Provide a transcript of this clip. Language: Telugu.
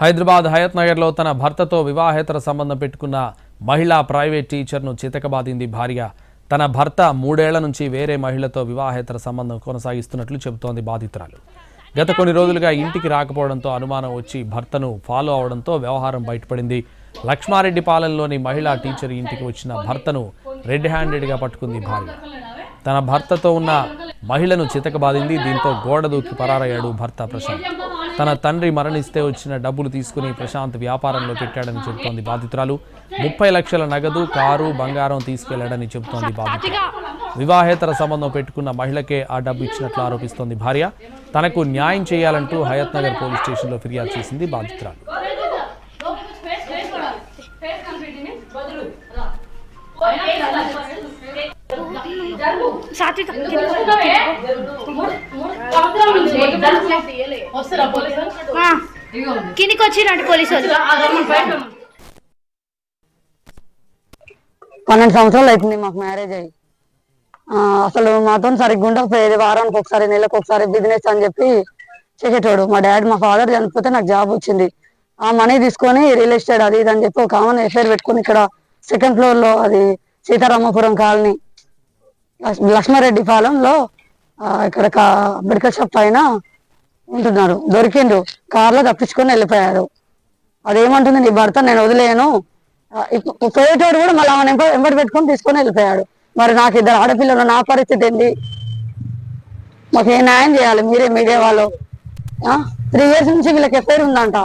హైదరాబాద్ హయత్ నగర్లో తన భర్తతో వివాహేతర సంబంధం పెట్టుకున్న మహిళా ప్రైవేట్ టీచర్ను చితకబాదింది భార్య. తన భర్త 3 ఏళ్ల నుంచి వేరే మహిళతో వివాహేతర సంబంధం కొనసాగిస్తున్నట్లు చెబుతోంది బాధితురాలు. గత కొన్ని రోజులుగా ఇంటికి రాకపోవడంతో అనుమానం వచ్చి భర్తను ఫాలో అవడంతో వ్యవహారం బయటపడింది. లక్ష్మారెడ్డిపాలెంలోని మహిళా టీచర్ ఇంటికి వచ్చిన భర్తను రెడ్ హ్యాండెడ్గా పట్టుకుంది భార్య. తన భర్తతో ఉన్న మహిళను చితకబాదింది. దీంతో గోడ దూకి పరారయ్యాడు భర్త ప్రశాంత్. తన తండ్రి మరణిస్తే వచ్చిన డబ్బులు తీసుకుని ప్రశాంత్ వ్యాపారంలో పెట్టాడని చెబుతోంది బాధితురాలు. 30 లక్షల నగదు, కారు, బంగారం తీసుకెళ్లాడని చెబుతోంది బాధితురాలు. వివాహేతర సంబంధం పెట్టుకున్న మహిళకే ఆ డబ్బు ఇచ్చినట్లు ఆరోపిస్తోంది భార్య. తనకు న్యాయం చేయాలంటూ హయత్ నగర్ పోలీస్ స్టేషన్లో ఫిర్యాదు చేసింది బాధితురాలు. కిందికి వచ్చిరండి పోలీసు వాళ్ళు. 12 సంవత్సరాలు అవుతుంది మాకు మ్యారేజ్ అయ్యి. అసలు మాతో సరిగ్గా ఉండకపోయేది. వారానికి ఒకసారి, నెలకు ఒకసారి బిజినెస్ అని చెప్పి చేసేటోడు. మా ఫాదర్ చనిపోతే నాకు జాబ్ వచ్చింది. ఆ మనీ తీసుకొని రియల్ ఎస్టేట్ అది ఇది అని చెప్పి ఒక ఆమెను ఎఫ్ఐఆర్ పెట్టుకుని ఇక్కడ 2nd ఫ్లోర్ లో, అది సీతారామపురం కాలనీ లక్ష్మారెడ్డి పాలెంలో ఇక్కడ మెడికల్ షాప్ పైన ఉంటున్నారు. దొరికిండ్రు, కార్లో తప్పించుకొని వెళ్ళిపోయారు. అదేమంటుంది, నీ భర్త నేను వదిలేను, పోయేటోడు కూడా మళ్ళీ ఆమె వెంబడి పెట్టుకొని తీసుకొని వెళ్ళిపోయాడు. మరి నాకు 2 ఆడపిల్లలు, నా పరిస్థితి ఏంటి? మాకు ఏ న్యాయం చేయాలి? మీరే వాళ్ళు 3 years నుంచి వీళ్ళకి ఎఫ్ఐఆర్ ఉందంట.